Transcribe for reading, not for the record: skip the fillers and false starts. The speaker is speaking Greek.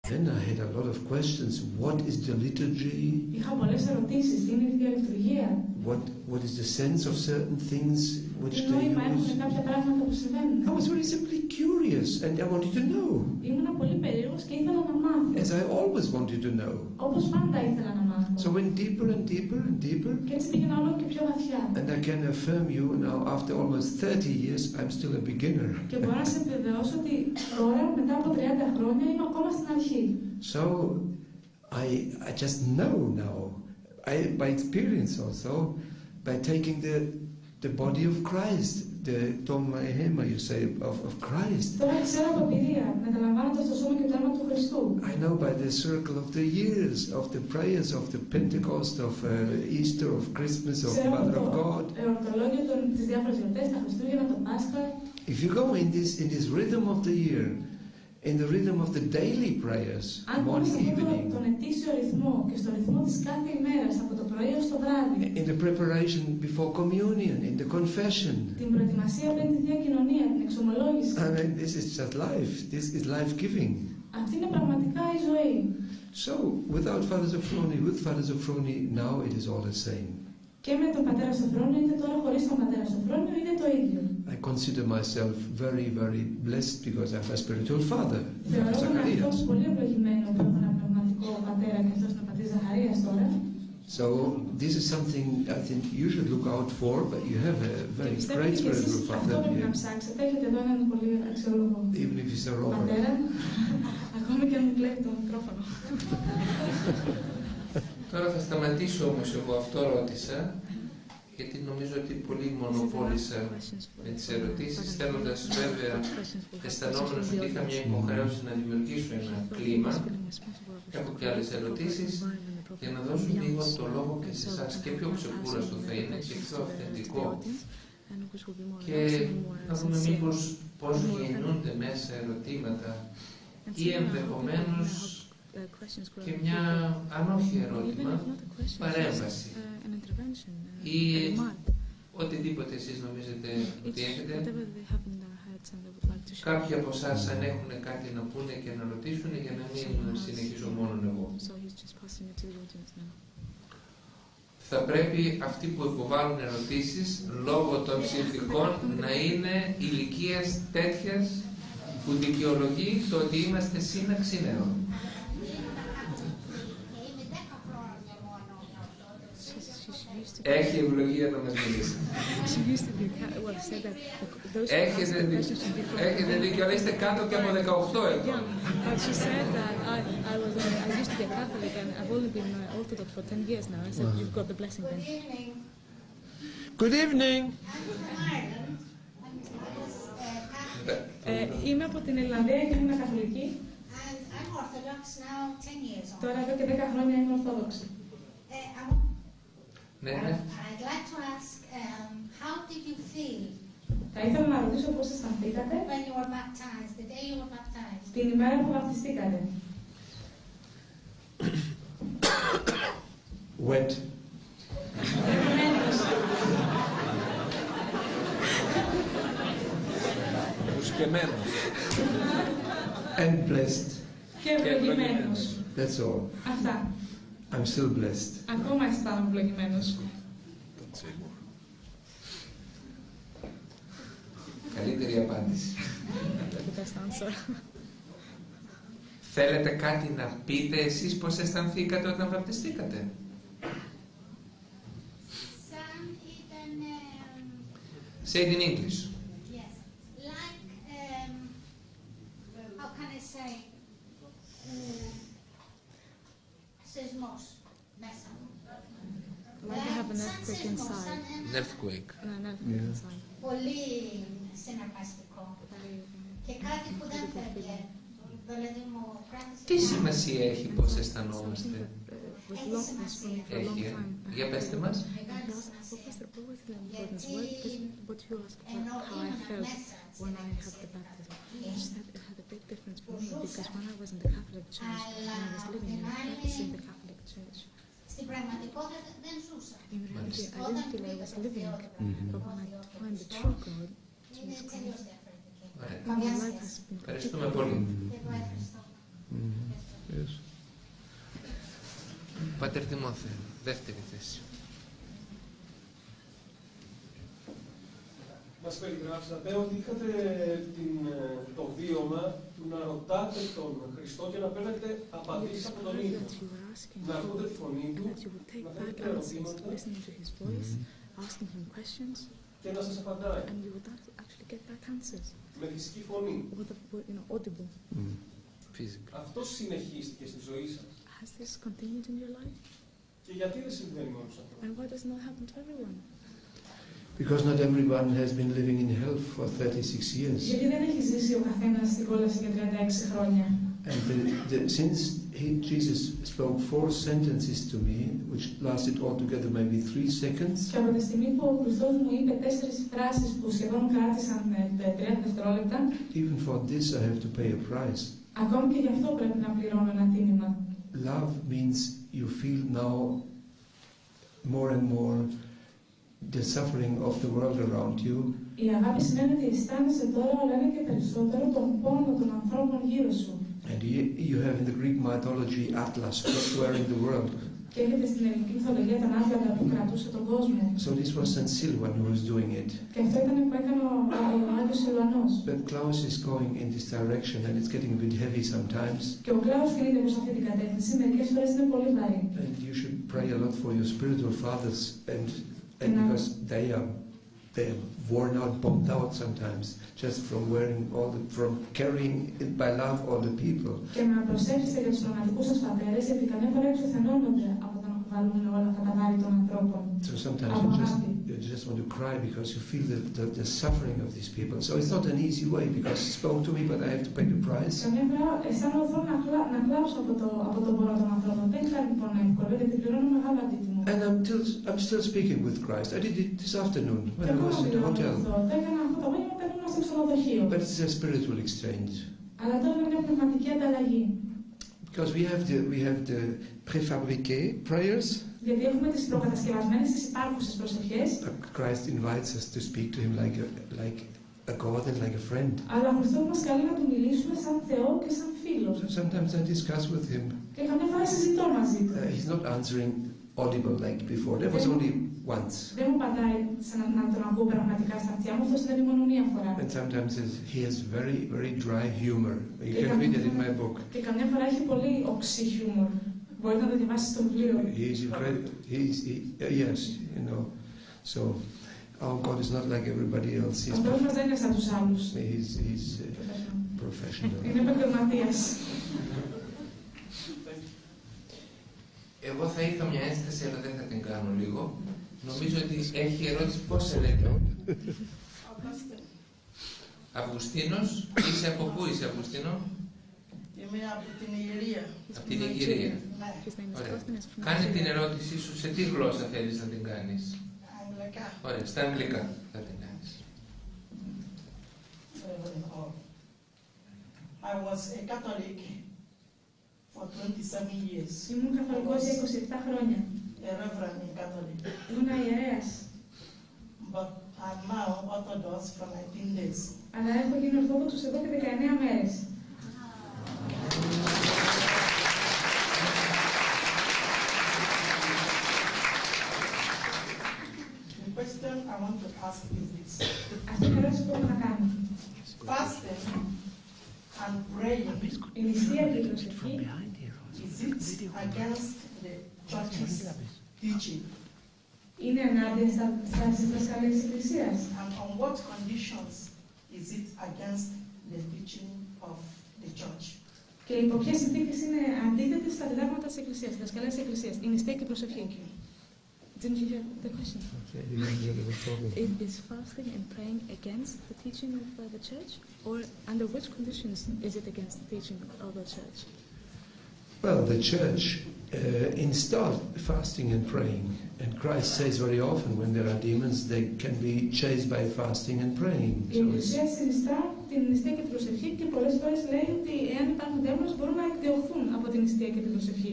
Then I had a lot of questions. What is the liturgy? Είχα πολλές ερωτήσεις. Τι είναι η Θεία Λειτουργία? What is the sense of certain things which they use? κάποια πράγματα που συμβαίνουν. I was very simply curious and I wanted to know. Ήμουνα πολύ περίεργος και ήθελα να μάθω. As I always wanted to know. Όπως πάντα ήθελα να μάθω. So went deeper and deeper and deeper. Και έτσι πήγαινα όλο και πιο βαθιά. And I can affirm you now, after almost 30 years, I'm still a beginner. Και μπορώ να σε επιβεβαιώσω ότι τώρα, μετά από 30 χρόνια, είμαι ακόμα στην αρχή. So I just know now, by experience also, by taking the body of Christ, the toma hema, you say, of Christ. Τώρα ξέρω από εμπειρία, μεταλαμβάνοντας το σώμα και το αίμα του Χριστού. I know by the circle of the years, of the prayers, of the Pentecost, of Easter, of Christmas, of Mother of God. Τις διάφορες γιορτές, τα Χριστούγεννα, το Πάσχα. If you go in this rhythm of the year, in the rhythm of the daily prayers, morning, evening, τον ετήσιο ρυθμό και στο ρυθμό της κάθε ημέρας από το πρωί ως το βράδυ, in the preparation before communion, in the confession, την προετοιμασία πριν τη Θεία Κοινωνία, την εξομολόγηση. I mean, this is just life. This is life-giving. Αυτή είναι πραγματικά η ζωή. So, without Father Sophroni, with Father Sophroni, now it is all the same. Και με τον πατέρα Σοφρόνιο, είτε τώρα χωρίς τον πατέρα Σοφρόνιο, είναι το ίδιο. I consider myself very, very blessed because I have a spiritual father, Zacharias. Πολύ ευλογημένο που έχω ένα πνευματικό πατέρα και αυτός είναι ο πατήρ Ζαχαρίας τώρα. So this is something I think you should look out for, but you have a very great spiritual father here. Even if he's a robber. Ακόμη και αν μου κλέβει το μικρόφωνο. Τώρα θα σταματήσω όμως εγώ, αυτό ρώτησα, γιατί νομίζω ότι πολύ μονοπόλησα με τις ερωτήσεις, θέλοντας βέβαια, αισθανόμενος ότι είχα μια υποχρέωση να δημιουργήσω ένα κλίμα. Έχω και άλλες ερωτήσεις, για να δώσω λίγο το λόγο και σε εσάς, και πιο ξεκούραστο θα είναι και πιο αυθεντικό. Και να δούμε μήπως πώς γεννούνται μέσα ερωτήματα ή ενδεχομένως και μια, αν όχι ερώτημα, παρέμβαση ή οτιδήποτε εσείς νομίζετε ότι έχετε. Κάποιοι από εσάς αν έχουν κάτι να πούνε και να ρωτήσουν, για να μην συνεχίσω μόνον εγώ. Θα πρέπει αυτοί που υποβάλλουν ερωτήσεις λόγω των συνθηκών να είναι ηλικίας τέτοιας που δικαιολογεί το ότι είμαστε σύναξη νέων. Έχει ευλογία να μας μιλήσει. Έχετε δίκιο, είστε κάτω και από 18 ετών. Good evening. Είμαι από την Ιρλανδία και είμαι καθολική. Τώρα εδώ και 10 χρόνια είμαι ορθόδοξη. I'd like to ask, how did you feel? Θα ήθελα να ρωτήσω πώς αισθανθήκατε when you were baptized, the day you were baptized. την ημέρα που βαπτιστήκατε. Wet. Μουσκεμένος. And blessed. Και ευλογημένος. That's all. Αυτά. I'm still blessed. Ακόμα αισθάνομαι ευλογημένος. Καλύτερη απάντηση. Θέλετε κάτι να πείτε εσείς πώς αισθανθήκατε όταν βαπτιστήκατε? Say it in English. Yes. Like, how can I say, seismos μέσα. Like you have an earthquake inside. An earthquake. An earthquake inside. Πολύ συναρπαστικό. Και κάτι που δεν φεύγει. Δηλαδή μου κράτησε. Τι σημασία έχει πώς αισθανόμαστε? Έχει. Για πέστε μας. What you asked about how I felt when I had the baptism. She said it had a big difference for me because when I was in the Catholic Church, when I was living in practicing the Catholic Church, στην πραγματικότητα δεν ζούσα. in reality I didn't feel I was living, but when I find the true God, Είναι τελείως διαφορετική. my life has been Ευχαριστούμε πολύ. Εγώ ευχαριστώ. Πατέρ Τιμόθεο, δεύτερη θέση. Μας περιγράψατε ότι είχατε το βίωμα του να ρωτάτε τον Χριστό και να παίρνετε απαντήσεις από τον ίδιο. Να ακούτε τη φωνή του, να θέλετε ερωτήματα και να σας απαντάει. Με φυσική φωνή. Αυτό συνεχίστηκε στη ζωή σας. Και γιατί δεν συμβαίνει με όλους τους ανθρώπους? Because not everyone has been living in hell for 36 years. Γιατί δεν έχει ζήσει ο καθένας στην κόλαση για 36 χρόνια. And since Jesus spoke 4 sentences to me, which lasted altogether maybe 3 seconds. Και από τη στιγμή που ο Χριστός μου είπε 4 φράσεις που σχεδόν κράτησαν 30 δευτερόλεπτα. Even for this I have to pay a price. Ακόμη και γι' αυτό πρέπει να πληρώνω ένα τίμημα. Love means you feel now more and more the suffering of the world around you. Η αγάπη σημαίνει ότι αισθάνεσαι τώρα όλο ένα και περισσότερο τον πόνο των ανθρώπων γύρω σου. And you have in the Greek mythology Atlas squaring the world. Και έχετε στην ελληνική μυθολογία τον Άτλαντα που κρατούσε τον κόσμο. So this was Saint Silvan who was doing it. Και αυτό ήταν που έκανε ο Άγιος Σιλβανός. But Klaus is going in this direction and it's getting a bit heavy sometimes. Και ο Κλάους κινείται προς αυτή την κατεύθυνση, μερικές φορές είναι πολύ βαρύ. And you should pray a lot for your spiritual fathers and because they are worn out, bombed out sometimes, just from from carrying it by love all the people. Και να προσέξετε για τους πραγματικούς σας πατέρες, γιατί καμιά φορά εξουθενώνονται από το να κουβαλούν όλα αυτά τα βάρη των ανθρώπων. So sometimes you just want to cry because you feel the suffering of these people. So it's not an easy way because he spoke to me, but I have to pay the price. Καμιά φορά αισθάνομαι να κλάψω από τον πόνο των ανθρώπων. Δεν είναι λοιπόν εύκολο, γιατί πληρώνω μεγάλο αντίτιμο. And I'm still speaking with Christ. I did it this afternoon when I was in the hotel. But it's a spiritual exchange. Because we have the prefabriqué prayers. Christ invites us to speak to him like a God and like a friend. So sometimes I discuss with him. He's not answering audible like before. There was only once. And sometimes he has very, very dry humor. You can read it in my book. He's incredible. Yes, you know. So our God is not like everybody else. He's professional. Εγώ θα είχα μια ένσταση, αλλά δεν θα την κάνω λίγο. Νομίζω ότι έχει ερώτηση πώς σε λέτε. Αυγουστίνος. Είσαι από πού είσαι, Αυγουστίνο? Είμαι από την Ιγυρία. Από την Ιγυρία. Ναι. Ωραία. Κάνε την ερώτησή σου, σε τι γλώσσα θέλεις να την κάνεις? Αγγλικά. Ωραία, στα αγγλικά θα την κάνεις. I was a Catholic for 27 years. Ήμουν καθολικός για 27 χρόνια. A reverend in Catholic. Ήμουν ιερέας. But I'm now Orthodox for 19 days. Αλλά έχω γίνει Ορθόδοξος εδώ και 19 μέρες. The question I want to ask is this. Αυτή είναι η ερώτηση που έχω να κάνω. Fasting and praying, Η νηστεία και η προσευχή is it against the church's teaching? είναι ενάντια στις δασκαλίες της Εκκλησίας. And on what conditions is it against the teaching of the church? Και υπό ποιες συνθήκες είναι αντίθετες στα διδάγματα της Εκκλησίας, στις δασκαλίες της Εκκλησίας, η νηστεία και η προσευχή. Didn't you hear the question? Is fasting and praying against the teaching of the church, or under which conditions is it against the teaching of the church? Well, the church installed fasting and praying, and Christ says very often when there are demons, they can be chased by fasting and praying. Η Εκκλησία συνιστά την νηστεία και την προσευχή και πολλές φορές λέει ότι εάν υπάρχουν δαίμονες μπορούν να εκδιωχθούν από την νηστεία και την προσευχή.